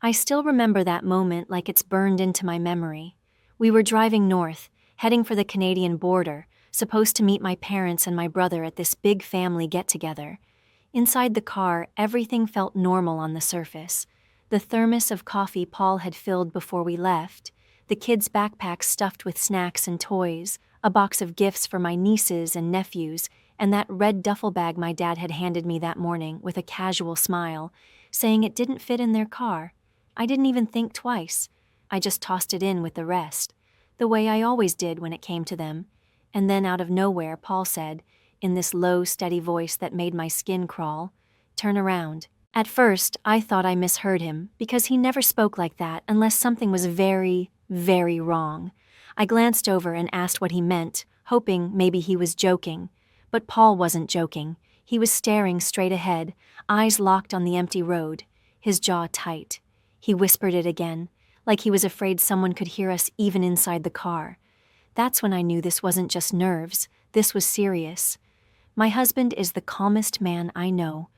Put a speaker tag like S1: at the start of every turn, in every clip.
S1: I still remember that moment like it's burned into my memory. We were driving north, heading for the Canadian border, supposed to meet my parents and my brother at this big family get-together. Inside the car, everything felt normal on the surface. The thermos of coffee Paul had filled before we left, the kids' backpacks stuffed with snacks and toys, a box of gifts for my nieces and nephews, and that red duffel bag my dad had handed me that morning with a casual smile, saying it didn't fit in their car. I didn't even think twice. I just tossed it in with the rest, the way I always did when it came to them. And then out of nowhere, Paul said, in this low, steady voice that made my skin crawl, "Turn around." At first, I thought I misheard him, because he never spoke like that unless something was very, very wrong. I glanced over and asked what he meant, hoping maybe he was joking. But Paul wasn't joking. He was staring straight ahead, eyes locked on the empty road, his jaw tight. He whispered it again, like he was afraid someone could hear us even inside the car. That's when I knew this wasn't just nerves, this was serious. My husband is the calmest man I know.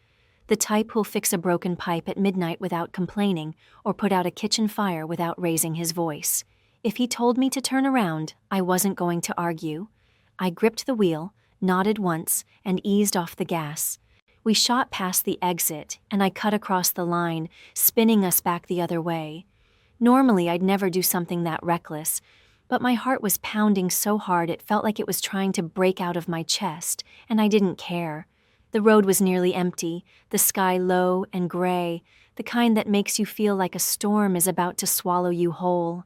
S1: The type who'll fix a broken pipe at midnight without complaining or put out a kitchen fire without raising his voice. If he told me to turn around, I wasn't going to argue. I gripped the wheel, nodded once, and eased off the gas. We shot past the exit, and I cut across the line, spinning us back the other way. Normally, I'd never do something that reckless, but my heart was pounding so hard it felt like it was trying to break out of my chest, and I didn't care. The road was nearly empty, the sky low and gray, the kind that makes you feel like a storm is about to swallow you whole.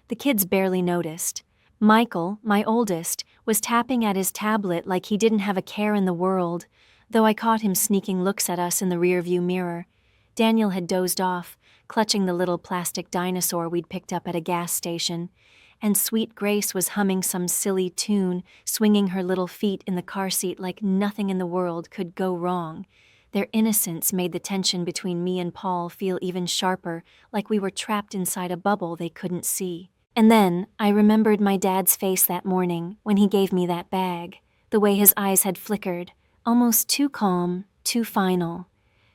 S1: The kids barely noticed. Michael, my oldest, was tapping at his tablet like he didn't have a care in the world, though I caught him sneaking looks at us in the rearview mirror. Daniel had dozed off, clutching the little plastic dinosaur we'd picked up at a gas station, and sweet Grace was humming some silly tune, swinging her little feet in the car seat like nothing in the world could go wrong. Their innocence made the tension between me and Paul feel even sharper, like we were trapped inside a bubble they couldn't see. And then I remembered my dad's face that morning when he gave me that bag, the way his eyes had flickered, almost too calm, too final.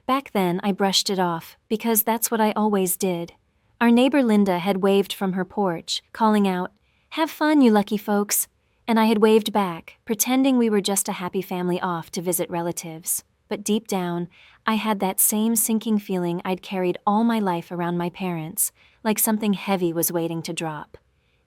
S1: Back then, I brushed it off, because that's what I always did. Our neighbor Linda had waved from her porch, calling out, "Have fun, you lucky folks," and I had waved back, pretending we were just a happy family off to visit relatives. But deep down, I had that same sinking feeling I'd carried all my life around my parents, like something heavy was waiting to drop.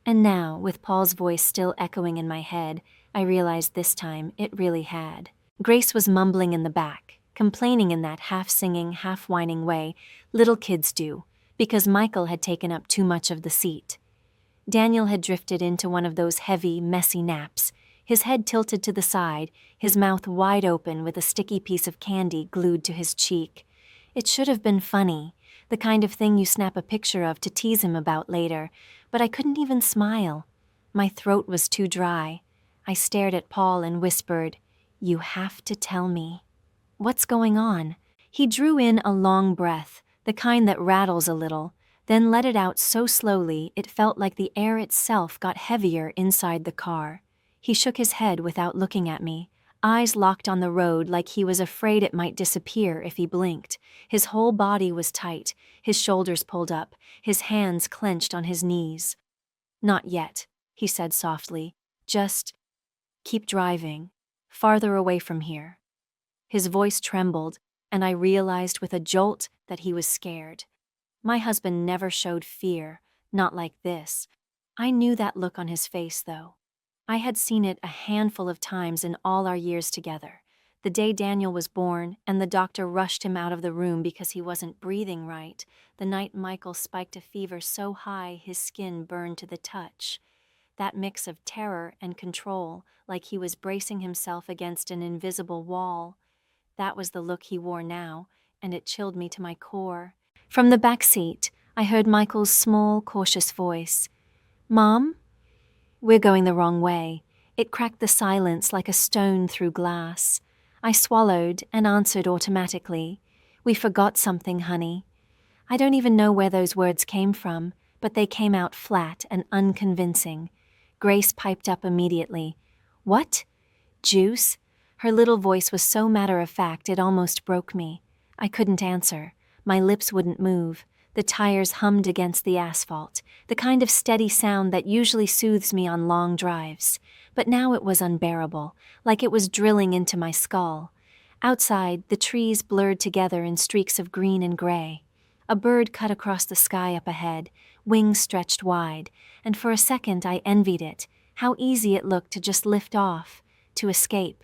S1: And now, with Paul's voice still echoing in my head, I realized this time it really had. Grace was mumbling in the back, complaining in that half-singing, half-whining way little kids do, because Michael had taken up too much of the seat. Daniel had drifted into one of those heavy, messy naps, his head tilted to the side, his mouth wide open with a sticky piece of candy glued to his cheek. It should have been funny, the kind of thing you snap a picture of to tease him about later, but I couldn't even smile. My throat was too dry. I stared at Paul and whispered, "You have to tell me. What's going on?" He drew in a long breath, the kind that rattles a little, then let it out so slowly it felt like the air itself got heavier inside the car. He shook his head without looking at me, eyes locked on the road like he was afraid it might disappear if he blinked. His whole body was tight, his shoulders pulled up, his hands clenched on his knees. "Not yet," he said softly. "Just keep driving, farther away from here." His voice trembled, and I realized with a jolt that he was scared. My husband never showed fear, not like this. I knew that look on his face, though. I had seen it a handful of times in all our years together. The day Daniel was born, and the doctor rushed him out of the room because he wasn't breathing right. The night Michael spiked a fever so high his skin burned to the touch. That mix of terror and control, like he was bracing himself against an invisible wall. That was the look he wore now, and it chilled me to my core. From the back seat, I heard Michael's small, cautious voice. "Mom?" "We're going the wrong way." It cracked the silence like a stone through glass. I swallowed and answered automatically. "We forgot something, honey." I don't even know where those words came from, but they came out flat and unconvincing. Grace piped up immediately. "What? Juice?" Her little voice was so matter-of-fact it almost broke me. I couldn't answer. My lips wouldn't move. The tires hummed against the asphalt, the kind of steady sound that usually soothes me on long drives. But now it was unbearable, like it was drilling into my skull. Outside, the trees blurred together in streaks of green and gray. A bird cut across the sky up ahead, wings stretched wide, and for a second I envied it, how easy it looked to just lift off, to escape.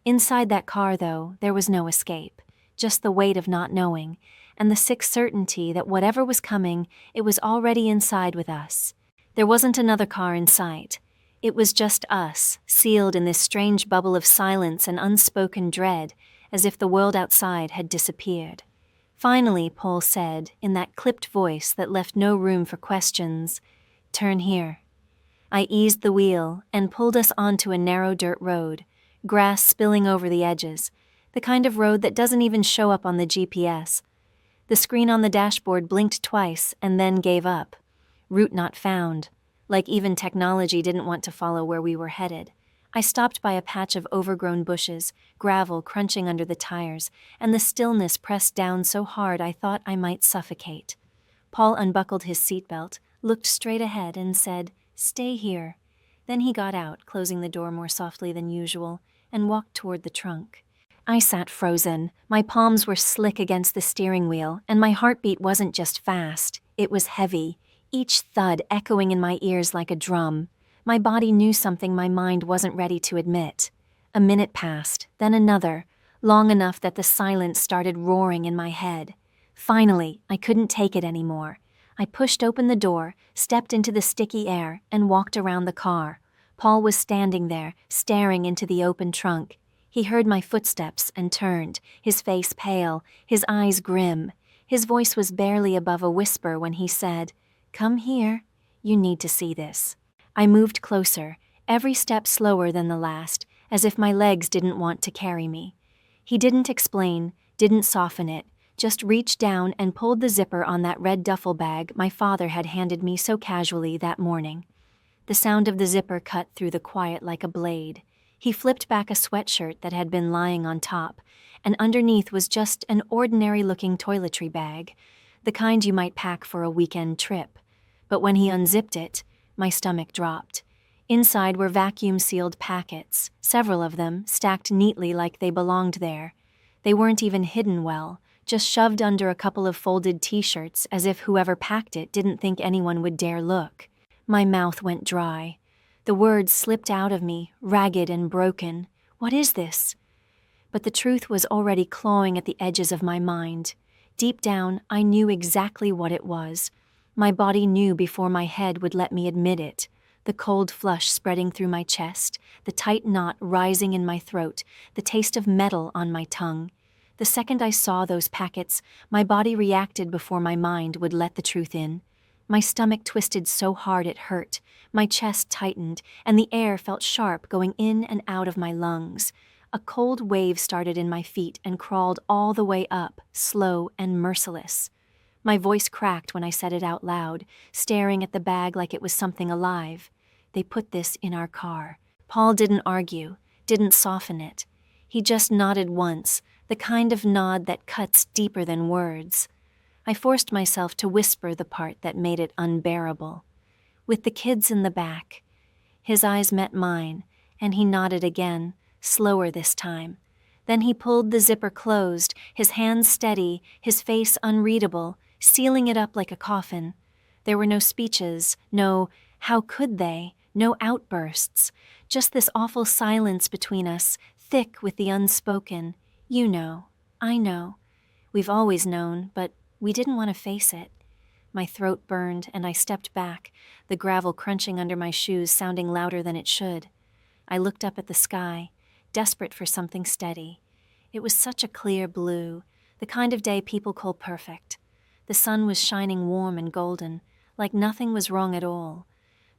S1: Inside that car, though, there was no escape, just the weight of not knowing, and the sick certainty that whatever was coming, it was already inside with us. There wasn't another car in sight. It was just us, sealed in this strange bubble of silence and unspoken dread, as if the world outside had disappeared. Finally, Paul said, in that clipped voice that left no room for questions, "Turn here." I eased the wheel and pulled us onto a narrow dirt road, grass spilling over the edges, the kind of road that doesn't even show up on the GPS. The screen on the dashboard blinked twice and then gave up. Route not found, like even technology didn't want to follow where we were headed. I stopped by a patch of overgrown bushes, gravel crunching under the tires, and the stillness pressed down so hard I thought I might suffocate. Paul unbuckled his seatbelt, looked straight ahead, and said, "Stay here." Then he got out, closing the door more softly than usual, and walked toward the trunk. I sat frozen. My palms were slick against the steering wheel, and my heartbeat wasn't just fast, it was heavy, each thud echoing in my ears like a drum. My body knew something my mind wasn't ready to admit. A minute passed, then another, long enough that the silence started roaring in my head. Finally, I couldn't take it anymore. I pushed open the door, stepped into the sticky air, and walked around the car. Paul was standing there, staring into the open trunk. He heard my footsteps and turned, his face pale, his eyes grim. His voice was barely above a whisper when he said, "Come here. You need to see this." I moved closer, every step slower than the last, as if my legs didn't want to carry me. He didn't explain, didn't soften it, just reached down and pulled the zipper on that red duffel bag my father had handed me so casually that morning. The sound of the zipper cut through the quiet like a blade. He flipped back a sweatshirt that had been lying on top, and underneath was just an ordinary-looking toiletry bag, the kind you might pack for a weekend trip. But when he unzipped it, my stomach dropped. Inside were vacuum-sealed packets, several of them stacked neatly like they belonged there. They weren't even hidden well, just shoved under a couple of folded t-shirts as if whoever packed it didn't think anyone would dare look. My mouth went dry. The words slipped out of me, ragged and broken. What is this? But the truth was already clawing at the edges of my mind. Deep down, I knew exactly what it was. My body knew before my head would let me admit it. The cold flush spreading through my chest, the tight knot rising in my throat, the taste of metal on my tongue. The second I saw those packets, my body reacted before my mind would let the truth in. My stomach twisted so hard it hurt, my chest tightened, and the air felt sharp going in and out of my lungs. A cold wave started in my feet and crawled all the way up, slow and merciless. My voice cracked when I said it out loud, staring at the bag like it was something alive. They put this in our car. Paul didn't argue, didn't soften it. He just nodded once, the kind of nod that cuts deeper than words. I forced myself to whisper the part that made it unbearable. With the kids in the back. His eyes met mine, and he nodded again, slower this time. Then he pulled the zipper closed, his hands steady, his face unreadable, sealing it up like a coffin. There were no speeches, no "how could they?" no outbursts, just this awful silence between us, thick with the unspoken. You know, I know. We've always known, but we didn't want to face it. My throat burned, and I stepped back, the gravel crunching under my shoes sounding louder than it should. I looked up at the sky, desperate for something steady. It was such a clear blue, the kind of day people call perfect. The sun was shining warm and golden, like nothing was wrong at all.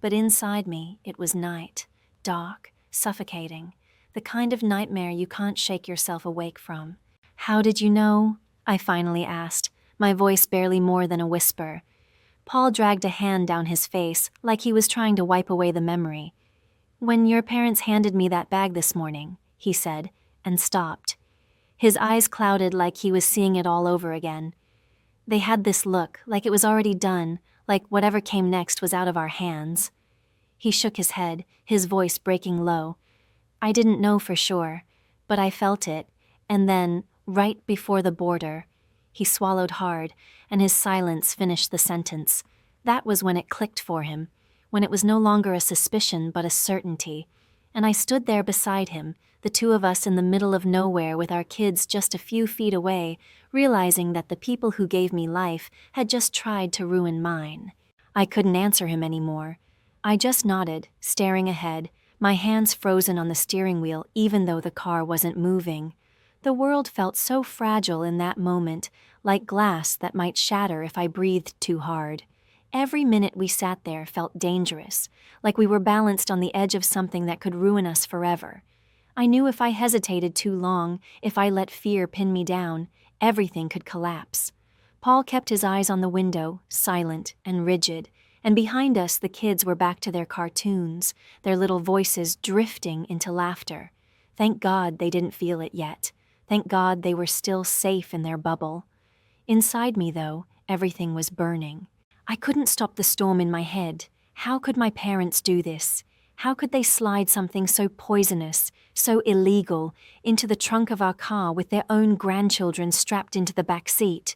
S1: But inside me, it was night, dark, suffocating, the kind of nightmare you can't shake yourself awake from. "How did you know?" I finally asked, my voice barely more than a whisper. Paul dragged a hand down his face, like he was trying to wipe away the memory. "When your parents handed me that bag this morning," he said, and stopped. His eyes clouded like he was seeing it all over again. They had this look, like it was already done, like whatever came next was out of our hands. He shook his head, his voice breaking low. I didn't know for sure, but I felt it, and then, right before the border, he swallowed hard, and his silence finished the sentence. That was when it clicked for him, when it was no longer a suspicion but a certainty. And I stood there beside him, the two of us in the middle of nowhere with our kids just a few feet away, realizing that the people who gave me life had just tried to ruin mine. I couldn't answer him anymore. I just nodded, staring ahead, my hands frozen on the steering wheel even though the car wasn't moving. The world felt so fragile in that moment, like glass that might shatter if I breathed too hard. Every minute we sat there felt dangerous, like we were balanced on the edge of something that could ruin us forever. I knew if I hesitated too long, if I let fear pin me down, everything could collapse. Paul kept his eyes on the window, silent and rigid, and behind us the kids were back to their cartoons, their little voices drifting into laughter. Thank God they didn't feel it yet. Thank God they were still safe in their bubble. Inside me, though, everything was burning. I couldn't stop the storm in my head. How could my parents do this? How could they slide something so poisonous, so illegal, into the trunk of our car with their own grandchildren strapped into the back seat?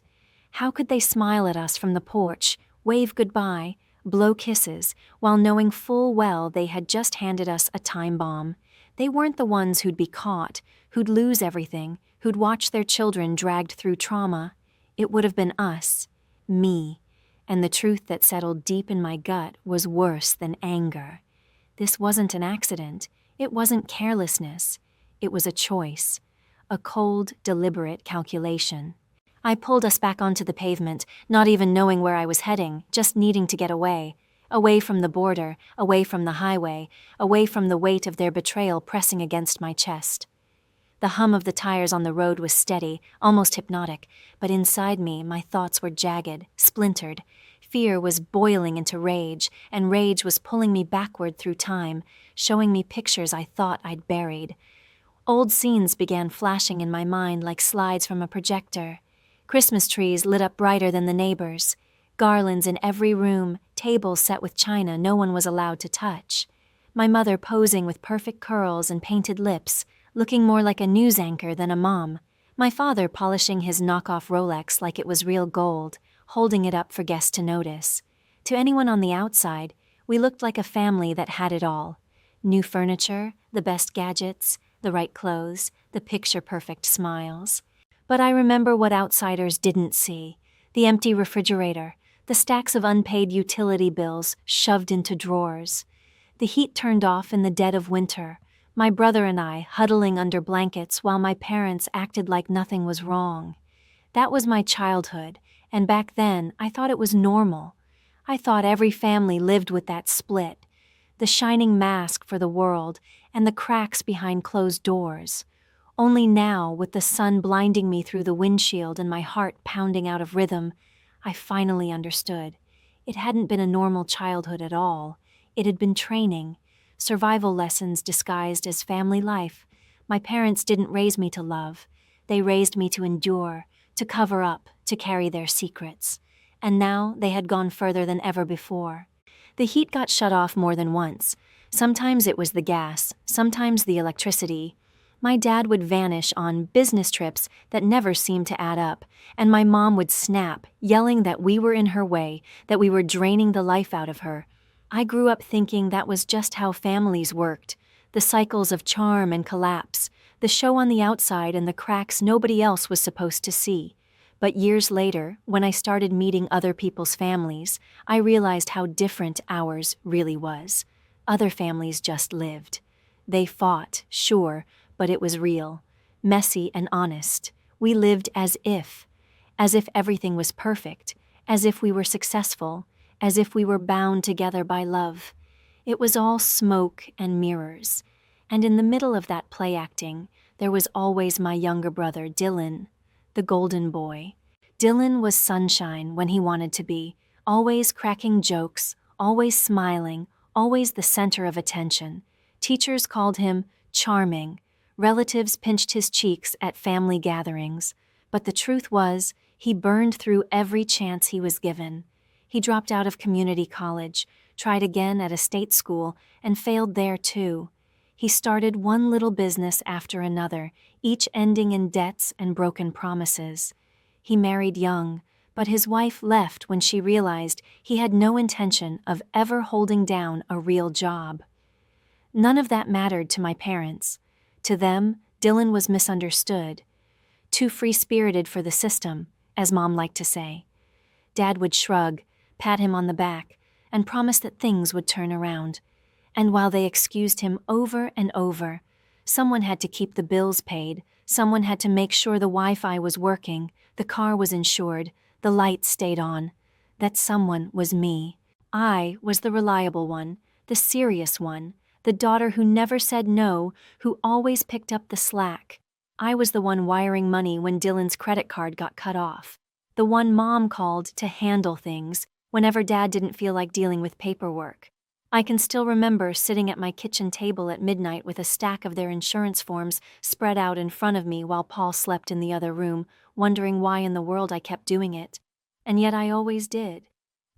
S1: How could they smile at us from the porch, wave goodbye, blow kisses, while knowing full well they had just handed us a time bomb? They weren't the ones who'd be caught, who'd lose everything, who'd watch their children dragged through trauma. It would have been us, me. And the truth that settled deep in my gut was worse than anger. This wasn't an accident. It wasn't carelessness. It was a choice. A cold, deliberate calculation. I pulled us back onto the pavement, not even knowing where I was heading, just needing to get away. Away from the border, away from the highway, away from the weight of their betrayal pressing against my chest. The hum of the tires on the road was steady, almost hypnotic, but inside me my thoughts were jagged, splintered. Fear was boiling into rage, and rage was pulling me backward through time, showing me pictures I thought I'd buried. Old scenes began flashing in my mind like slides from a projector. Christmas trees lit up brighter than the neighbors. Garlands in every room, tables set with china no one was allowed to touch. My mother posing with perfect curls and painted lips, looking more like a news anchor than a mom. My father polishing his knockoff Rolex like it was real gold, holding it up for guests to notice. To anyone on the outside, we looked like a family that had it all. New furniture, the best gadgets, the right clothes, the picture-perfect smiles. But I remember what outsiders didn't see. The empty refrigerator, the stacks of unpaid utility bills shoved into drawers. The heat turned off in the dead of winter, my brother and I huddling under blankets while my parents acted like nothing was wrong. That was my childhood, and back then I thought it was normal. I thought every family lived with that split, the shining mask for the world and the cracks behind closed doors. Only now, with the sun blinding me through the windshield and my heart pounding out of rhythm, I finally understood. It hadn't been a normal childhood at all. It had been training. Survival lessons disguised as family life. My parents didn't raise me to love. They raised me to endure, to cover up, to carry their secrets. And now they had gone further than ever before. The heat got shut off more than once. Sometimes it was the gas, sometimes the electricity. My dad would vanish on business trips that never seemed to add up, and my mom would snap, yelling that we were in her way, that we were draining the life out of her. I grew up thinking that was just how families worked, the cycles of charm and collapse, the show on the outside and the cracks nobody else was supposed to see. But years later, when I started meeting other people's families, I realized how different ours really was. Other families just lived. They fought, sure, but it was real, messy and honest. We lived as if everything was perfect, as if we were successful, as if we were bound together by love. It was all smoke and mirrors. And in the middle of that play acting, there was always my younger brother, Dylan, the golden boy. Dylan was sunshine when he wanted to be, always cracking jokes, always smiling, always the center of attention. Teachers called him charming. Relatives pinched his cheeks at family gatherings. But the truth was, He burned through every chance he was given. He dropped out of community college, tried again at a state school, and failed there too. He started one little business after another, each ending in debts and broken promises. He married young, but his wife left when she realized he had no intention of ever holding down a real job. None of that mattered to my parents. To them, Dylan was misunderstood. Too free-spirited for the system, as Mom liked to say. Dad would shrug, pat him on the back, and promise that things would turn around. And while they excused him over and over, someone had to keep the bills paid, someone had to make sure the Wi-Fi was working, the car was insured, the lights stayed on. That someone was me. I was the reliable one, the serious one, the daughter who never said no, who always picked up the slack. I was the one wiring money when Dylan's credit card got cut off. The one Mom called to handle things whenever Dad didn't feel like dealing with paperwork. I can still remember sitting at my kitchen table at midnight with a stack of their insurance forms spread out in front of me while Paul slept in the other room, wondering why in the world I kept doing it. And yet I always did.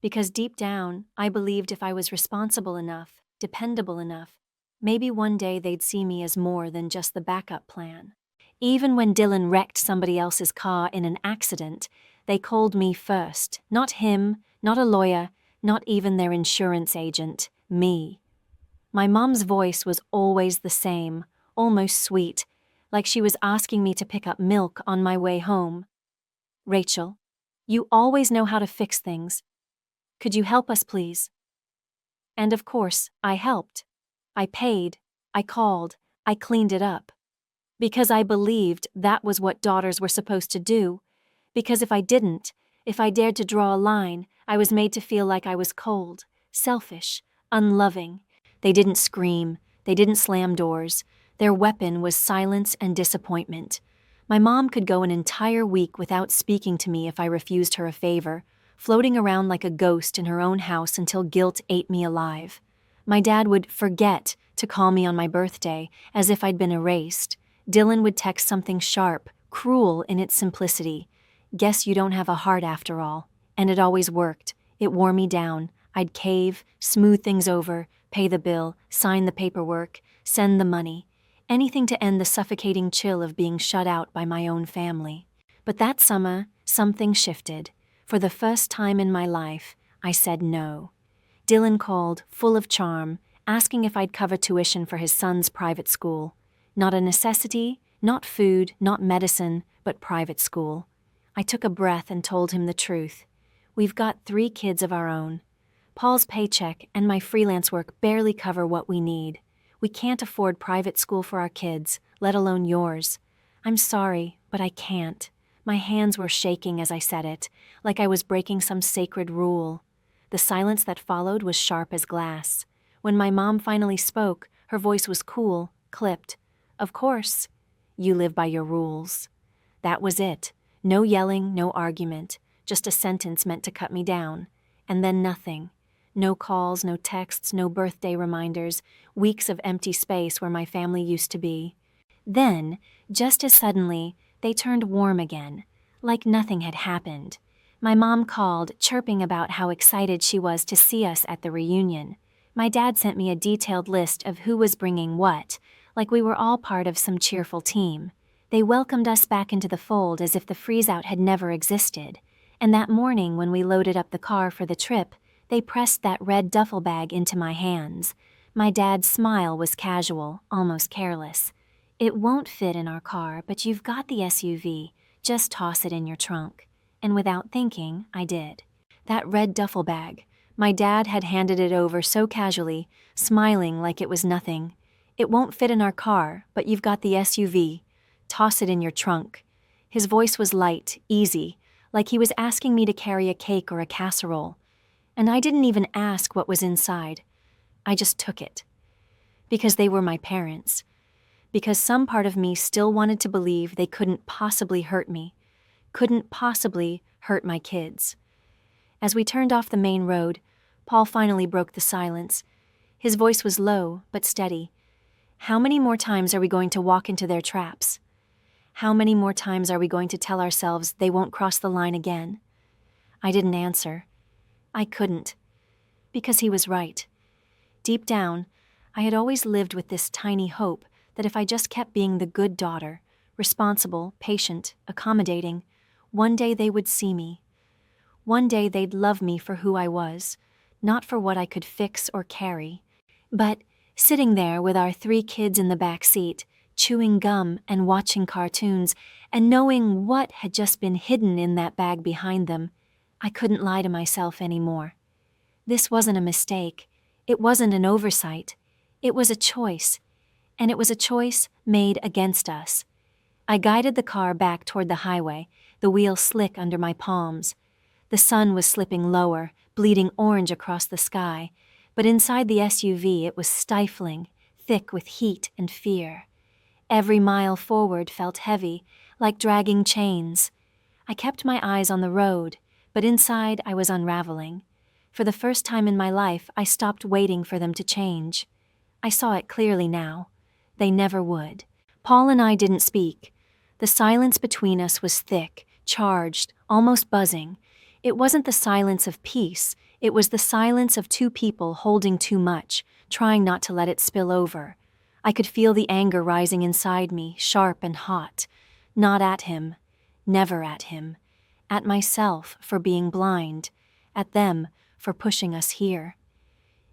S1: Because deep down, I believed if I was responsible enough, dependable enough, maybe one day they'd see me as more than just the backup plan. Even when Dylan wrecked somebody else's car in an accident, they called me first. Not him, not a lawyer, not even their insurance agent. Me. My mom's voice was always the same, almost sweet, like she was asking me to pick up milk on my way home. "Rachel, you always know how to fix things. Could you help us, please?" And of course, I helped. I paid, I called, I cleaned it up. Because I believed that was what daughters were supposed to do. Because if I didn't, if I dared to draw a line, I was made to feel like I was cold, selfish, unloving. They didn't scream, they didn't slam doors. Their weapon was silence and disappointment. My mom could go an entire week without speaking to me if I refused her a favor, floating around like a ghost in her own house until guilt ate me alive. My dad would forget to call me on my birthday, as if I'd been erased. Dylan would text something sharp, cruel in its simplicity. "Guess you don't have a heart after all." And it always worked. It wore me down. I'd cave, smooth things over, pay the bill, sign the paperwork, send the money. Anything to end the suffocating chill of being shut out by my own family. But that summer, something shifted. For the first time in my life, I said no. Dylan called, full of charm, asking if I'd cover tuition for his son's private school. Not a necessity, not food, not medicine, but private school. I took a breath and told him the truth. We've got 3 kids of our own. Paul's paycheck and my freelance work barely cover what we need. We can't afford private school for our kids, let alone yours. I'm sorry, but I can't. My hands were shaking as I said it, like I was breaking some sacred rule. The silence that followed was sharp as glass. When my mom finally spoke, her voice was cool, clipped. "Of course. You live by your rules." That was it. No yelling, no argument, just a sentence meant to cut me down. And then nothing. No calls, no texts, no birthday reminders, weeks of empty space where my family used to be. Then, just as suddenly, they turned warm again, like nothing had happened. My mom called, chirping about how excited she was to see us at the reunion. My dad sent me a detailed list of who was bringing what, like we were all part of some cheerful team. They welcomed us back into the fold as if the freeze-out had never existed. And that morning when we loaded up the car for the trip, they pressed that red duffel bag into my hands. My dad's smile was casual, almost careless. "It won't fit in our car, but you've got the SUV. Just toss it in your trunk." And without thinking, I did. That red duffel bag. My dad had handed it over so casually, smiling like it was nothing. "It won't fit in our car, but you've got the SUV. Toss it in your trunk." His voice was light, easy, like he was asking me to carry a cake or a casserole. And I didn't even ask what was inside. I just took it. Because they were my parents. Because some part of me still wanted to believe they couldn't possibly hurt me. Couldn't possibly hurt my kids. As we turned off the main road, Paul finally broke the silence. His voice was low, but steady. "How many more times are we going to walk into their traps? How many more times are we going to tell ourselves they won't cross the line again? I didn't answer. I couldn't. Because he was right. Deep down, I had always lived with this tiny hope that if I just kept being the good daughter, responsible, patient, accommodating, one day they would see me. One day they'd love me for who I was, not for what I could fix or carry. But sitting there with our 3 kids in the back seat, chewing gum and watching cartoons, and knowing what had just been hidden in that bag behind them, I couldn't lie to myself anymore. This wasn't a mistake. It wasn't an oversight. It was a choice. And it was a choice made against us. I guided the car back toward the highway, the wheel slick under my palms. The sun was slipping lower, bleeding orange across the sky, but inside the SUV it was stifling, thick with heat and fear. Every mile forward felt heavy, like dragging chains. I kept my eyes on the road, but inside I was unraveling. For the first time in my life, I stopped waiting for them to change. I saw it clearly now. They never would. Paul and I didn't speak. The silence between us was thick, charged, almost buzzing. It wasn't the silence of peace. It was the silence of 2 people holding too much, trying not to let it spill over. I could feel the anger rising inside me, sharp and hot. Not at him. Never at him. At myself for being blind. At them for pushing us here.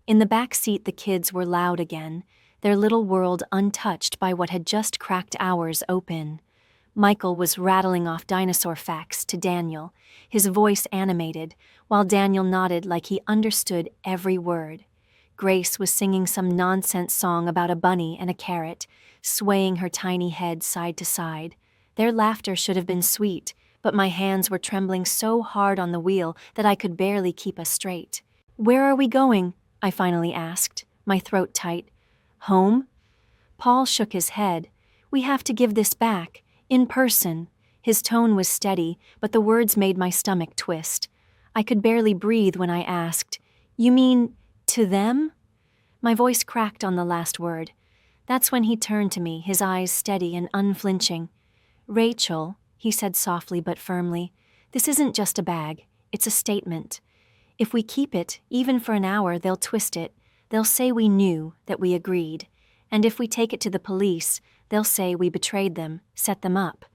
S1: In the back seat, the kids were loud again, their little world untouched by what had just cracked ours open. Michael was rattling off dinosaur facts to Daniel, his voice animated, while Daniel nodded like he understood every word. Grace was singing some nonsense song about a bunny and a carrot, swaying her tiny head side to side. Their laughter should have been sweet, but my hands were trembling so hard on the wheel that I could barely keep us straight. "Where are we going?" I finally asked, my throat tight. "Home?" Paul shook his head. "We have to give this back. In person." His tone was steady, but the words made my stomach twist. I could barely breathe when I asked, "You mean, to them?" My voice cracked on the last word. That's when he turned to me, his eyes steady and unflinching. "Rachel," he said softly but firmly, "this isn't just a bag, it's a statement. If we keep it, even for an hour, they'll twist it. They'll say we knew, that we agreed. And if we take it to the police, they'll say we betrayed them, set them up.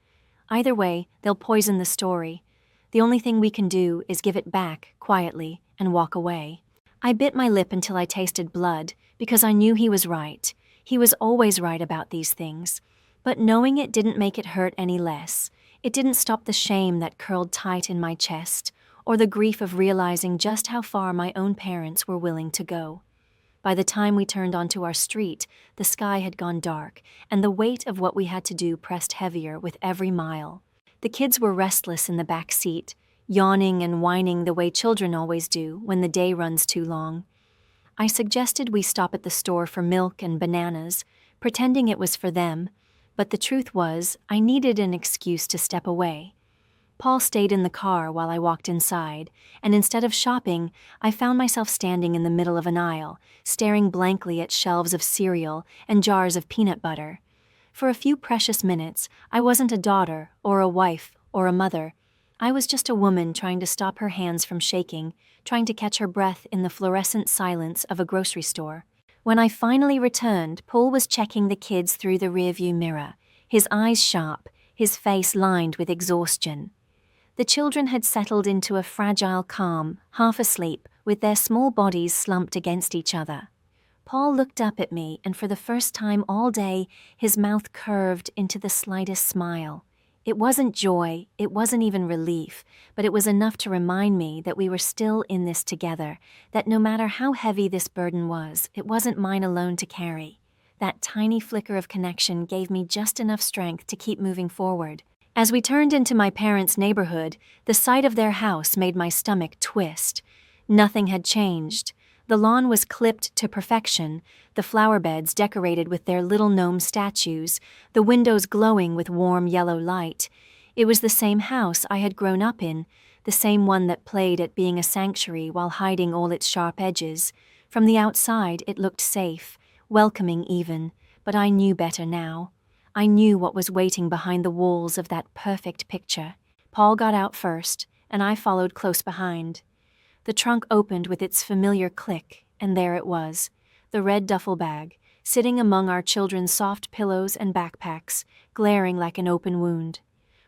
S1: Either way, they'll poison the story. The only thing we can do is give it back, quietly, and walk away." I bit my lip until I tasted blood, because I knew he was right. He was always right about these things. But knowing it didn't make it hurt any less. It didn't stop the shame that curled tight in my chest, or the grief of realizing just how far my own parents were willing to go. By the time we turned onto our street, the sky had gone dark, and the weight of what we had to do pressed heavier with every mile. The kids were restless in the back seat, yawning and whining the way children always do when the day runs too long. I suggested we stop at the store for milk and bananas, pretending it was for them, but the truth was I needed an excuse to step away. Paul stayed in the car while I walked inside, and instead of shopping, I found myself standing in the middle of an aisle, staring blankly at shelves of cereal and jars of peanut butter. For a few precious minutes, I wasn't a daughter or a wife or a mother. I was just a woman trying to stop her hands from shaking, trying to catch her breath in the fluorescent silence of a grocery store. When I finally returned, Paul was checking the kids through the rearview mirror, his eyes sharp, his face lined with exhaustion. The children had settled into a fragile calm, half asleep, with their small bodies slumped against each other. Paul looked up at me, and for the first time all day, his mouth curved into the slightest smile. It wasn't joy, it wasn't even relief, but it was enough to remind me that we were still in this together, that no matter how heavy this burden was, it wasn't mine alone to carry. That tiny flicker of connection gave me just enough strength to keep moving forward. As we turned into my parents' neighborhood, the sight of their house made my stomach twist. Nothing had changed. The lawn was clipped to perfection, the flower beds decorated with their little gnome statues, the windows glowing with warm yellow light. It was the same house I had grown up in, the same one that played at being a sanctuary while hiding all its sharp edges. From the outside, it looked safe, welcoming even, but I knew better now. I knew what was waiting behind the walls of that perfect picture. Paul got out first, and I followed close behind. The trunk opened with its familiar click, and there it was, the red duffel bag, sitting among our children's soft pillows and backpacks, glaring like an open wound.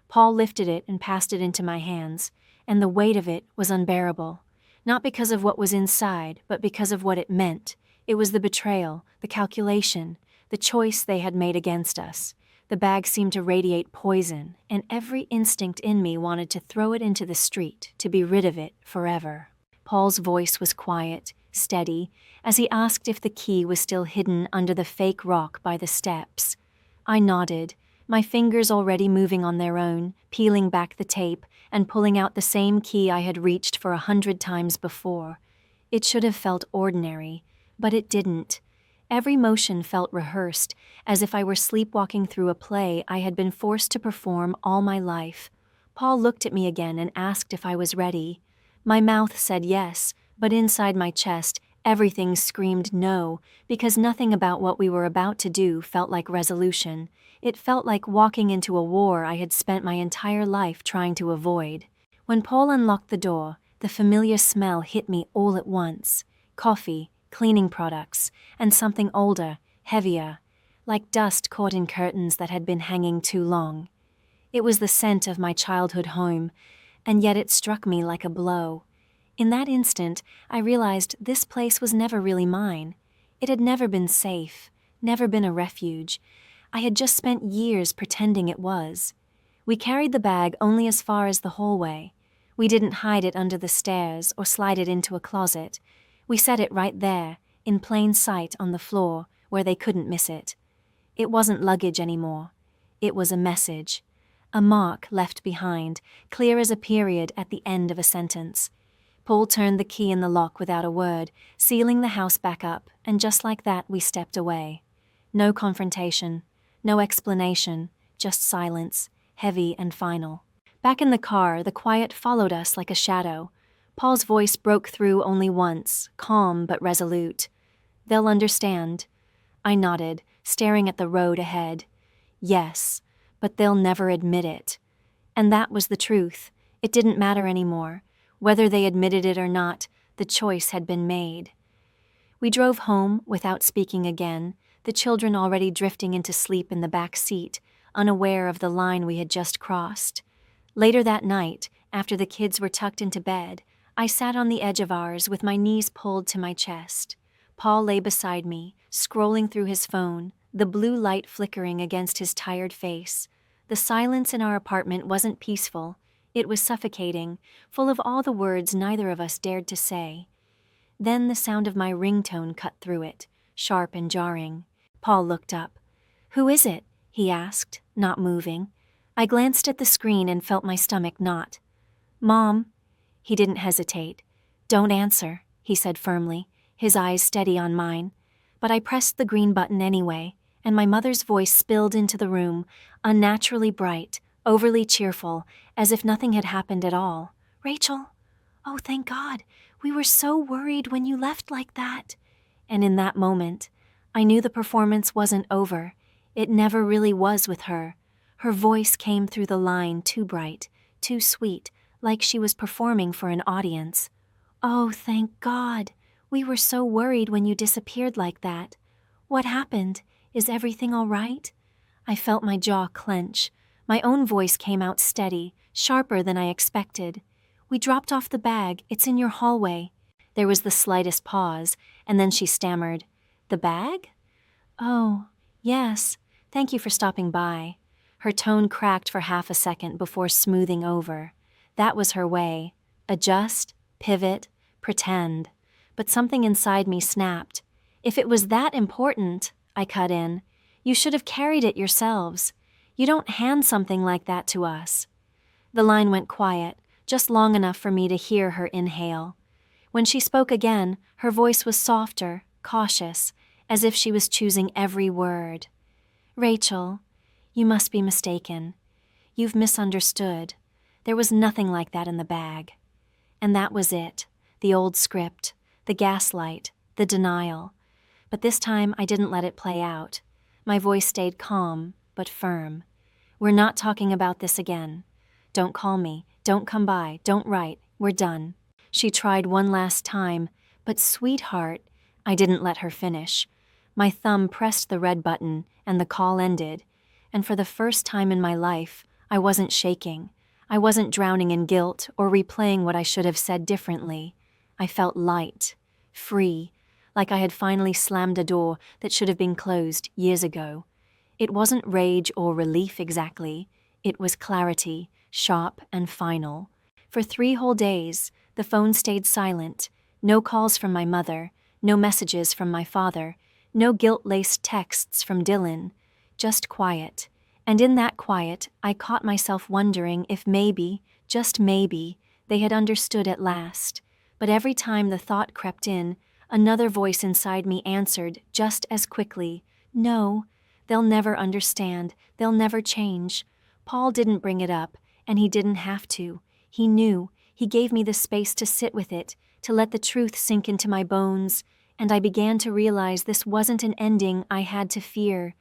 S1: Paul lifted it and passed it into my hands, and the weight of it was unbearable. Not because of what was inside, but because of what it meant. It was the betrayal, the calculation, the choice they had made against us. The bag seemed to radiate poison, and every instinct in me wanted to throw it into the street, to be rid of it forever. Paul's voice was quiet, steady, as he asked if the key was still hidden under the fake rock by the steps. I nodded, my fingers already moving on their own, peeling back the tape and pulling out the same key I had reached for 100 times before. It should have felt ordinary, but it didn't. Every motion felt rehearsed, as if I were sleepwalking through a play I had been forced to perform all my life. Paul looked at me again and asked if I was ready. My mouth said yes, but inside my chest, everything screamed no, because nothing about what we were about to do felt like resolution. It felt like walking into a war I had spent my entire life trying to avoid. When Paul unlocked the door, the familiar smell hit me all at once. Coffee, cleaning products, and something older, heavier, like dust caught in curtains that had been hanging too long. It was the scent of my childhood home, and yet it struck me like a blow. In that instant, I realized this place was never really mine. It had never been safe, never been a refuge. I had just spent years pretending it was. We carried the bag only as far as the hallway. We didn't hide it under the stairs or slide it into a closet. We set it right there, in plain sight on the floor, where they couldn't miss it. It wasn't luggage anymore. It was a message. A mark left behind, clear as a period at the end of a sentence. Paul turned the key in the lock without a word, sealing the house back up, and just like that we stepped away. No confrontation, no explanation, just silence, heavy and final. Back in the car, the quiet followed us like a shadow. Paul's voice broke through only once, calm but resolute. "They'll understand." I nodded, staring at the road ahead. Yes, but they'll never admit it. And that was the truth. It didn't matter anymore. Whether they admitted it or not, the choice had been made. We drove home without speaking again, the children already drifting into sleep in the back seat, unaware of the line we had just crossed. Later that night, after the kids were tucked into bed, I sat on the edge of ours with my knees pulled to my chest. Paul lay beside me, scrolling through his phone, the blue light flickering against his tired face. The silence in our apartment wasn't peaceful. It was suffocating, full of all the words neither of us dared to say. Then the sound of my ringtone cut through it, sharp and jarring. Paul looked up. "Who is it?" he asked, not moving. I glanced at the screen and felt my stomach knot. "Mom." He didn't hesitate. "Don't answer," he said firmly, his eyes steady on mine. But I pressed the green button anyway, and my mother's voice spilled into the room, unnaturally bright, overly cheerful, as if nothing had happened at all. "Rachel, oh, thank God, we were so worried when you left like that." And in that moment, I knew the performance wasn't over. It never really was with her. Her voice came through the line too bright, too sweet, like she was performing for an audience. "Oh, thank God. We were so worried when you disappeared like that. What happened? Is everything all right?" I felt my jaw clench. My own voice came out steady, sharper than I expected. "We dropped off the bag. It's in your hallway." There was the slightest pause, and then she stammered, "The bag?" "Oh, yes. Thank you for stopping by." Her tone cracked for half a second before smoothing over. That was her way. Adjust, pivot, pretend. But something inside me snapped. "If it was that important," I cut in, "you should have carried it yourselves. You don't hand something like that to us." The line went quiet, just long enough for me to hear her inhale. When she spoke again, her voice was softer, cautious, as if she was choosing every word. "Rachel, you must be mistaken. You've misunderstood. There was nothing like that in the bag." And that was it, the old script, the gaslight, the denial. But this time I didn't let it play out. My voice stayed calm, but firm. "We're not talking about this again. Don't call me, don't come by, don't write, we're done." She tried one last time, but sweetheart, I didn't let her finish. My thumb pressed the red button, and the call ended. And for the first time in my life, I wasn't shaking. I wasn't drowning in guilt or replaying what I should have said differently. I felt light, free, like I had finally slammed a door that should have been closed years ago. It wasn't rage or relief exactly. It was clarity, sharp and final. For 3 whole days, the phone stayed silent. No calls from my mother, no messages from my father, no guilt-laced texts from Dylan. Just quiet. And in that quiet, I caught myself wondering if maybe, just maybe, they had understood at last. But every time the thought crept in, another voice inside me answered just as quickly, "No, they'll never understand, they'll never change." Paul didn't bring it up, and he didn't have to. He knew. He gave me the space to sit with it, to let the truth sink into my bones, and I began to realize this wasn't an ending I had to fear.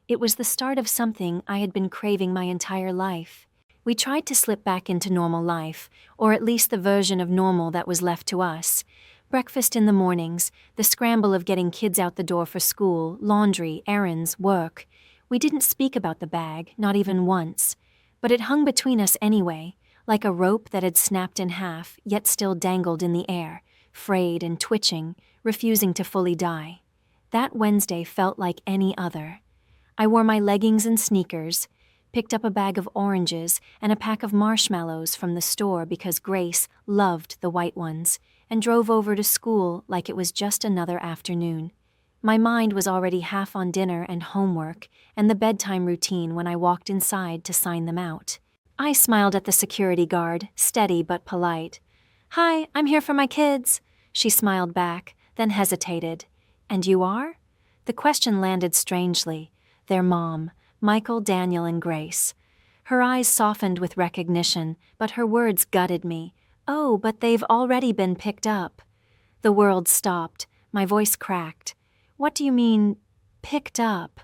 S1: It was the start of something I had been craving my entire life. We tried to slip back into normal life, or at least the version of normal that was left to us. Breakfast in the mornings, the scramble of getting kids out the door for school, laundry, errands, work. We didn't speak about the bag, not even once. But it hung between us anyway, like a rope that had snapped in half, yet still dangled in the air, frayed and twitching, refusing to fully die. That Wednesday felt like any other. I wore my leggings and sneakers, picked up a bag of oranges and a pack of marshmallows from the store because Grace loved the white ones, and drove over to school like it was just another afternoon. My mind was already half on dinner and homework and the bedtime routine when I walked inside to sign them out. I smiled at the security guard, steady but polite. "Hi, I'm here for my kids." She smiled back, then hesitated. "And you are?" The question landed strangely. Their mom, Michael, Daniel, and Grace. Her eyes softened with recognition, but her words gutted me. "Oh, but they've already been picked up." The world stopped. My voice cracked. "What do you mean, picked up?"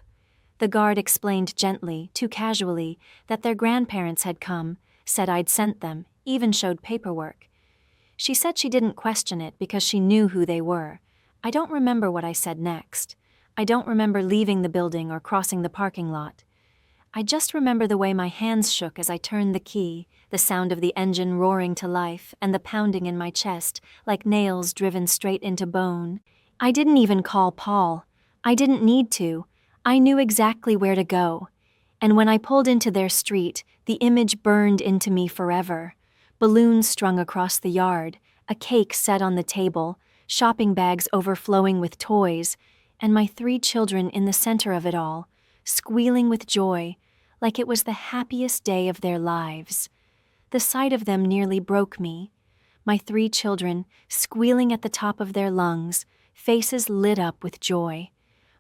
S1: The guard explained gently, too casually, that their grandparents had come, said I'd sent them, even showed paperwork. She said she didn't question it because she knew who they were. I don't remember what I said next. I don't remember leaving the building or crossing the parking lot. I just remember the way my hands shook as I turned the key, the sound of the engine roaring to life, and the pounding in my chest, like nails driven straight into bone. I didn't even call Paul. I didn't need to. I knew exactly where to go. And when I pulled into their street, the image burned into me forever. Balloons strung across the yard, a cake set on the table, shopping bags overflowing with toys, and my 3 children in the center of it all, squealing with joy, like it was the happiest day of their lives. The sight of them nearly broke me. My 3 children, squealing at the top of their lungs, faces lit up with joy.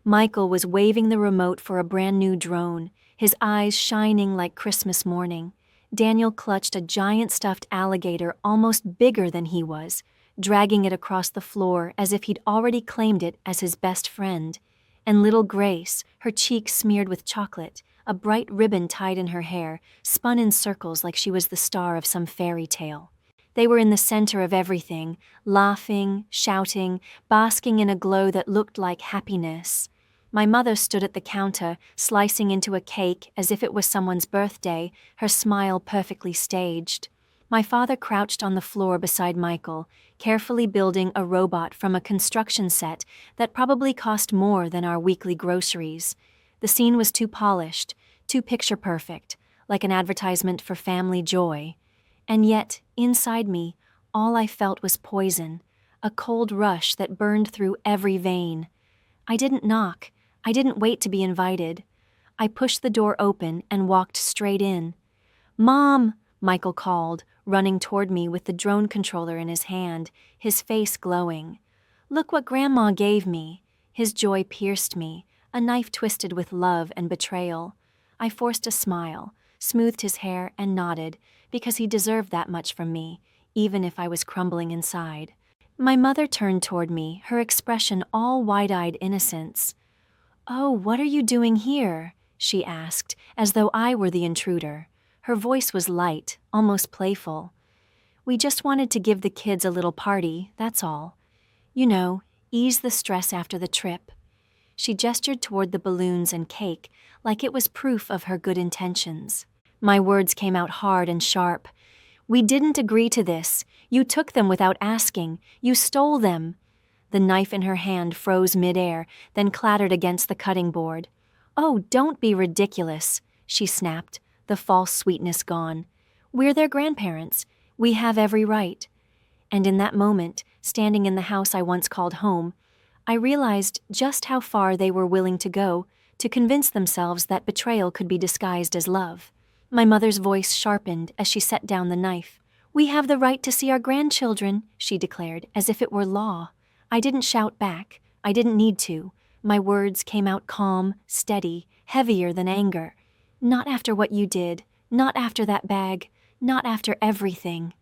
S1: Michael was waving the remote for a brand new drone, his eyes shining like Christmas morning. Daniel clutched a giant stuffed alligator almost bigger than he was, dragging it across the floor as if he'd already claimed it as his best friend. And little Grace, her cheeks smeared with chocolate, a bright ribbon tied in her hair, spun in circles like she was the star of some fairy tale. They were in the center of everything, laughing, shouting, basking in a glow that looked like happiness. My mother stood at the counter, slicing into a cake as if it was someone's birthday, her smile perfectly staged. My father crouched on the floor beside Michael, carefully building a robot from a construction set that probably cost more than our weekly groceries. The scene was too polished, too picture-perfect, like an advertisement for family joy. And yet, inside me, all I felt was poison, a cold rush that burned through every vein. I didn't knock. I didn't wait to be invited. I pushed the door open and walked straight in. "Mom!" Michael called, running toward me with the drone controller in his hand, his face glowing. "Look what Grandma gave me." His joy pierced me, a knife twisted with love and betrayal. I forced a smile, smoothed his hair, and nodded, because he deserved that much from me, even if I was crumbling inside. My mother turned toward me, her expression all wide-eyed innocence. "Oh, what are you doing here?" she asked, as though I were the intruder. Her voice was light, almost playful. We just wanted to give the kids a little party, that's all. You know, ease the stress after the trip. She gestured toward the balloons and cake, like it was proof of her good intentions. My words came out hard and sharp. We didn't agree to this. You took them without asking. You stole them. The knife in her hand froze midair, then clattered against the cutting board. Oh, don't be ridiculous, she snapped, the false sweetness gone. We're their grandparents. We have every right. And in that moment, standing in the house I once called home, I realized just how far they were willing to go to convince themselves that betrayal could be disguised as love. My mother's voice sharpened as she set down the knife. We have the right to see our grandchildren, she declared, as if it were law. I didn't shout back. I didn't need to. My words came out calm, steady, heavier than anger. Not after what you did. Not after that bag. Not after everything.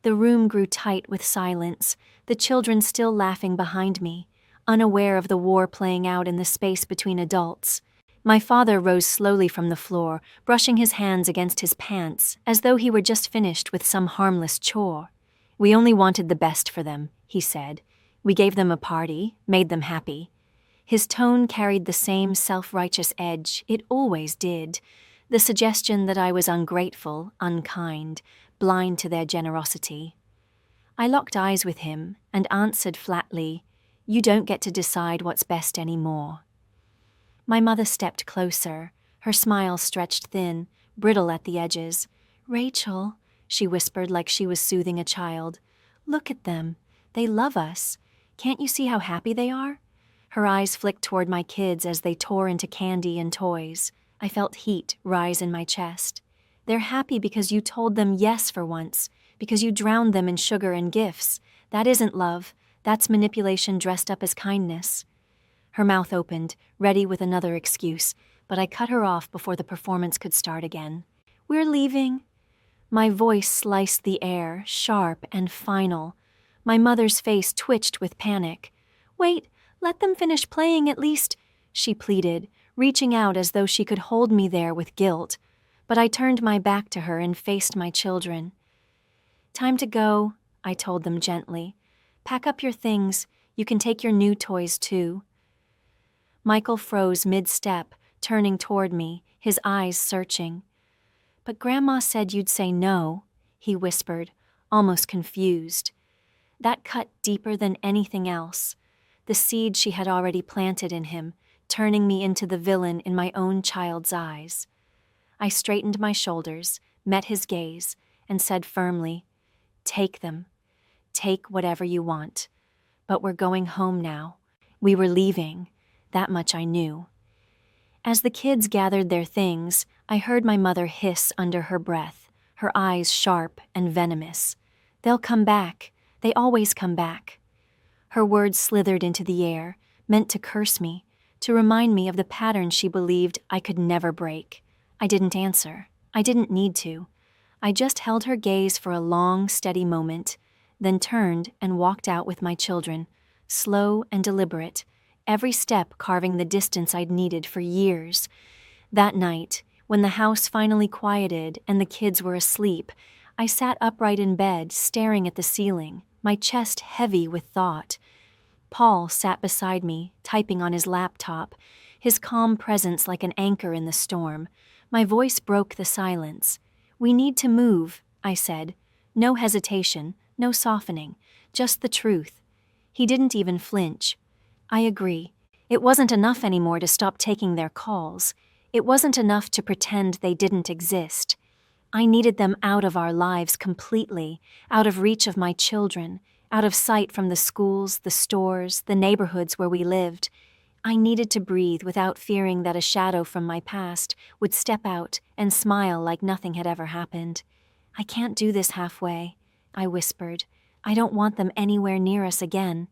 S1: The room grew tight with silence, the children still laughing behind me, unaware of the war playing out in the space between adults. My father rose slowly from the floor, brushing his hands against his pants, as though he were just finished with some harmless chore. We only wanted the best for them, he said. We gave them a party, made them happy. His tone carried the same self-righteous edge it always did, the suggestion that I was ungrateful, unkind, blind to their generosity. I locked eyes with him and answered flatly, You don't get to decide what's best anymore. My mother stepped closer, her smile stretched thin, brittle at the edges. Rachel, she whispered like she was soothing a child, look at them. They love us. Can't you see how happy they are? Her eyes flicked toward my kids as they tore into candy and toys. I felt heat rise in my chest. They're happy because you told them yes for once, because you drowned them in sugar and gifts. That isn't love. That's manipulation dressed up as kindness. Her mouth opened, ready with another excuse, but I cut her off before the performance could start again. We're leaving. My voice sliced the air, sharp and final. My mother's face twitched with panic. Wait, let them finish playing at least, she pleaded, reaching out as though she could hold me there with guilt. But I turned my back to her and faced my children. Time to go, I told them gently. Pack up your things. You can take your new toys too. Michael froze mid-step, turning toward me, his eyes searching. But Grandma said you'd say no, he whispered, almost confused. That cut deeper than anything else. The seed she had already planted in him, turning me into the villain in my own child's eyes. I straightened my shoulders, met his gaze, and said firmly, Take them. Take whatever you want. But we're going home now. We were leaving. That much I knew. As the kids gathered their things, I heard my mother hiss under her breath, her eyes sharp and venomous. They'll come back. They always come back. Her words slithered into the air, meant to curse me, to remind me of the pattern she believed I could never break. I didn't answer. I didn't need to. I just held her gaze for a long, steady moment, then turned and walked out with my children, slow and deliberate, every step carving the distance I'd needed for years. That night, when the house finally quieted and the kids were asleep, I sat upright in bed, staring at the ceiling, my chest heavy with thought. Paul sat beside me, typing on his laptop, his calm presence like an anchor in the storm. My voice broke the silence. We need to move, I said. No hesitation, no softening, just the truth. He didn't even flinch. I agree. It wasn't enough anymore to stop taking their calls. It wasn't enough to pretend they didn't exist. I needed them out of our lives completely, out of reach of my children, out of sight from the schools, the stores, the neighborhoods where we lived. I needed to breathe without fearing that a shadow from my past would step out and smile like nothing had ever happened. I can't do this halfway, I whispered. I don't want them anywhere near us again.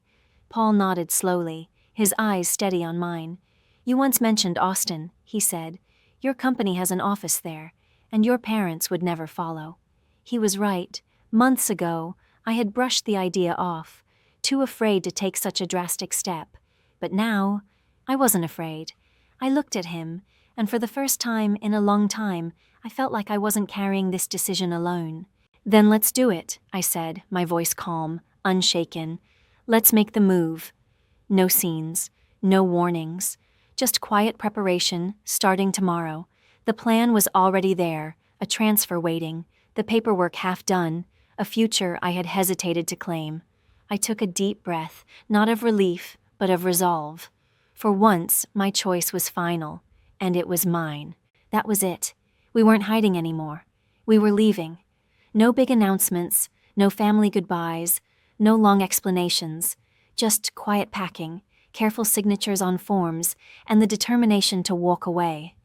S1: Paul nodded slowly, his eyes steady on mine. You once mentioned Austin, he said. Your company has an office there, and your parents would never follow. He was right. Months ago, I had brushed the idea off, too afraid to take such a drastic step. But now, I wasn't afraid. I looked at him, and for the first time in a long time, I felt like I wasn't carrying this decision alone. "Then let's do it," I said, my voice calm, unshaken. "Let's make the move." No scenes, no warnings, just quiet preparation, starting tomorrow. The plan was already there, a transfer waiting, the paperwork half done, a future I had hesitated to claim. I took a deep breath, not of relief, but of resolve. For once, my choice was final, and it was mine. That was it. We weren't hiding anymore. We were leaving. No big announcements, no family goodbyes, no long explanations, just quiet packing, careful signatures on forms, and the determination to walk away.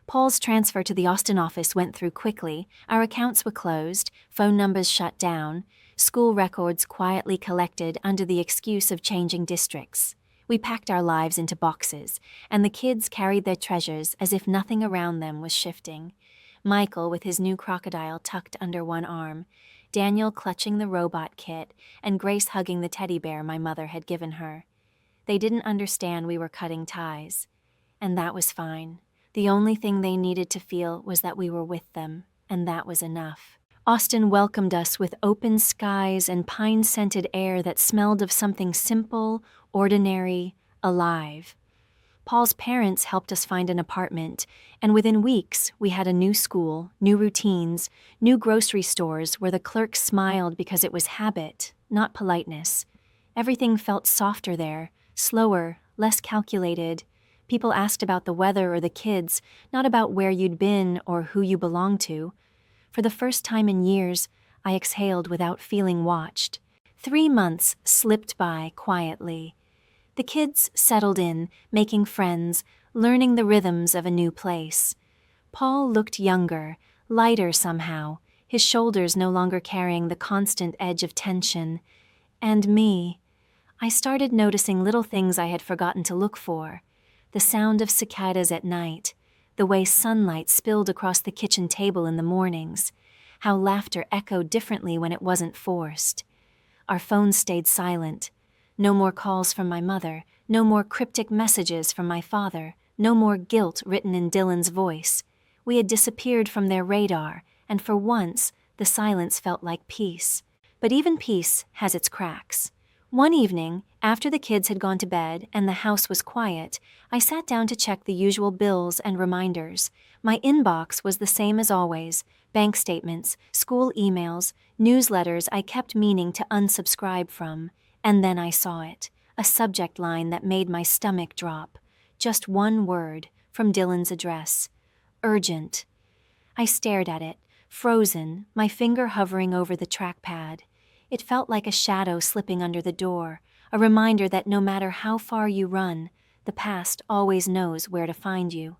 S1: Paul's transfer to the Austin office went through quickly. Our accounts were closed, phone numbers shut down, school records quietly collected under the excuse of changing districts. We packed our lives into boxes, and the kids carried their treasures as if nothing around them was shifting. Michael with his new crocodile tucked under one arm, Daniel clutching the robot kit, and Grace hugging the teddy bear my mother had given her. They didn't understand we were cutting ties, and that was fine. The only thing they needed to feel was that we were with them, and that was enough. Austin welcomed us with open skies and pine-scented air that smelled of something simple, ordinary, alive. Paul's parents helped us find an apartment, and within weeks we had a new school, new routines, new grocery stores where the clerk smiled because it was habit, not politeness. Everything felt softer there, slower, less calculated. People asked about the weather or the kids, not about where you'd been or who you belonged to. For the first time in years, I exhaled without feeling watched. 3 months slipped by quietly. The kids settled in, making friends, learning the rhythms of a new place. Paul looked younger, lighter somehow, his shoulders no longer carrying the constant edge of tension. And me. I started noticing little things I had forgotten to look for. The sound of cicadas at night, the way sunlight spilled across the kitchen table in the mornings, how laughter echoed differently when it wasn't forced. Our phones stayed silent. No more calls from my mother, no more cryptic messages from my father, no more guilt written in Dylan's voice. We had disappeared from their radar, and for once, the silence felt like peace. But even peace has its cracks. One evening, after the kids had gone to bed and the house was quiet, I sat down to check the usual bills and reminders. My inbox was the same as always: bank statements, school emails, newsletters I kept meaning to unsubscribe from. And then I saw it, a subject line that made my stomach drop. Just one word, from Dylan's address: urgent. I stared at it, frozen, my finger hovering over the trackpad. It felt like a shadow slipping under the door, a reminder that no matter how far you run, the past always knows where to find you.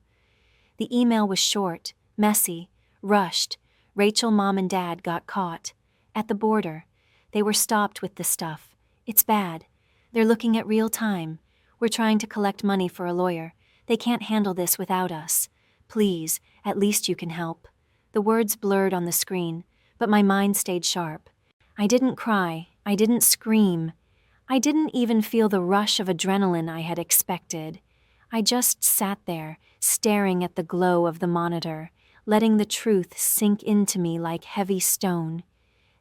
S1: The email was short, messy, rushed. Rachel, Mom, and Dad got caught. At the border. They were stopped with the stuff. It's bad. They're looking at real time. We're trying to collect money for a lawyer. They can't handle this without us. Please, at least you can help. The words blurred on the screen, but my mind stayed sharp. I didn't cry. I didn't scream. I didn't even feel the rush of adrenaline I had expected. I just sat there, staring at the glow of the monitor, letting the truth sink into me like heavy stone.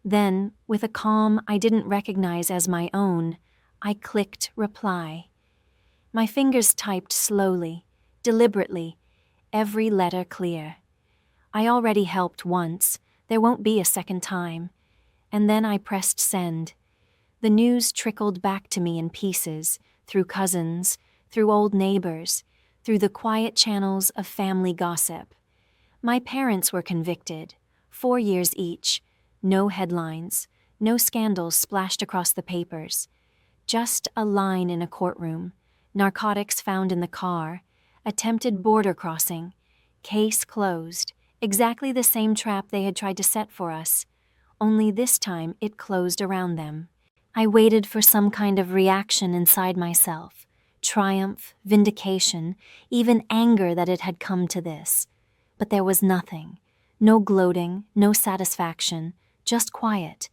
S1: Then, with a calm I didn't recognize as my own, I clicked reply. My fingers typed slowly, deliberately, every letter clear. I already helped once. There won't be a second time. And then I pressed send. The news trickled back to me in pieces, through cousins, through old neighbors, through the quiet channels of family gossip. My parents were convicted, 4 years each. No headlines, no scandals splashed across the papers. Just a line in a courtroom, narcotics found in the car, attempted border crossing, case closed, exactly the same trap they had tried to set for us. Only this time it closed around them. I waited for some kind of reaction inside myself, triumph, vindication, even anger that it had come to this. But there was nothing. No gloating, no satisfaction, just quiet.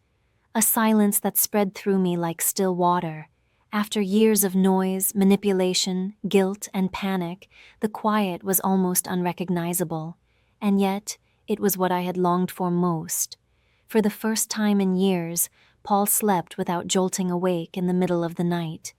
S1: A silence that spread through me like still water. After years of noise, manipulation, guilt, and panic, the quiet was almost unrecognizable. And yet, it was what I had longed for most. For the first time in years, Paul slept without jolting awake in the middle of the night.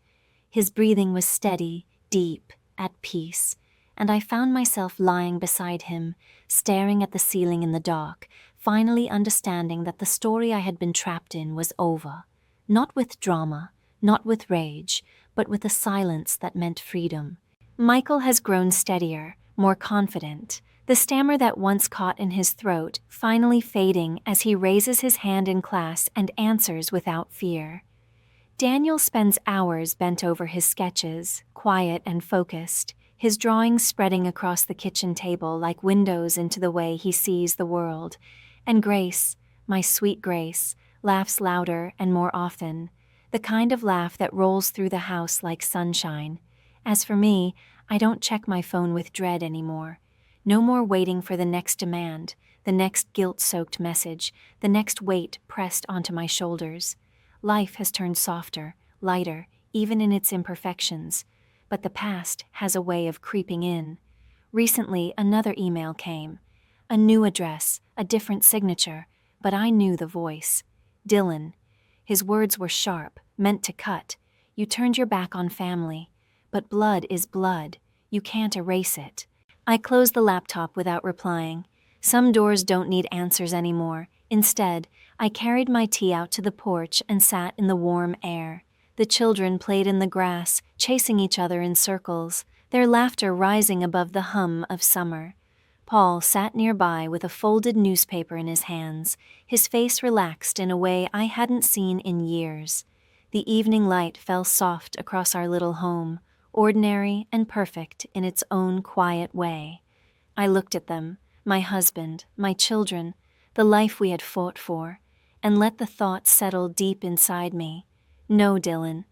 S1: His breathing was steady, deep, at peace, and I found myself lying beside him, staring at the ceiling in the dark, finally understanding that the story I had been trapped in was over. Not with drama, not with rage, but with a silence that meant freedom. Michael has grown steadier, more confident, the stammer that once caught in his throat finally fading as he raises his hand in class and answers without fear. Daniel spends hours bent over his sketches, quiet and focused, his drawings spreading across the kitchen table like windows into the way he sees the world. And Grace, my sweet Grace, laughs louder and more often, the kind of laugh that rolls through the house like sunshine. As for me, I don't check my phone with dread anymore. No more waiting for the next demand, the next guilt-soaked message, the next weight pressed onto my shoulders. Life has turned softer, lighter, even in its imperfections, but the past has a way of creeping in. Recently, another email came. A new address, a different signature, but I knew the voice. Dylan. His words were sharp, meant to cut. You turned your back on family. But blood is blood. You can't erase it. I closed the laptop without replying. Some doors don't need answers anymore. Instead, I carried my tea out to the porch and sat in the warm air. The children played in the grass, chasing each other in circles, their laughter rising above the hum of summer. Paul sat nearby with a folded newspaper in his hands, his face relaxed in a way I hadn't seen in years. The evening light fell soft across our little home, ordinary and perfect in its own quiet way. I looked at them, my husband, my children, the life we had fought for, and let the thought settle deep inside me. No, Dylan,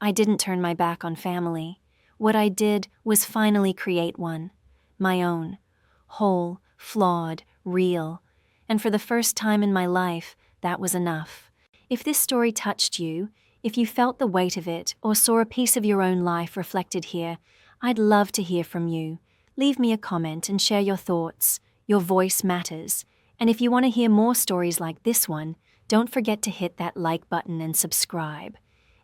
S1: I didn't turn my back on family. What I did was finally create one, my own, whole, flawed, real, and for the first time in my life, that was enough. If this story touched you, if you felt the weight of it or saw a piece of your own life reflected here, I'd love to hear from you. Leave me a comment and share your thoughts. Your voice matters. And if you want to hear more stories like this one, don't forget to hit that like button and subscribe.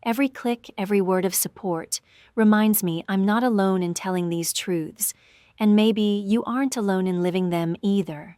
S1: Every click, every word of support reminds me I'm not alone in telling these truths, and maybe you aren't alone in living them either.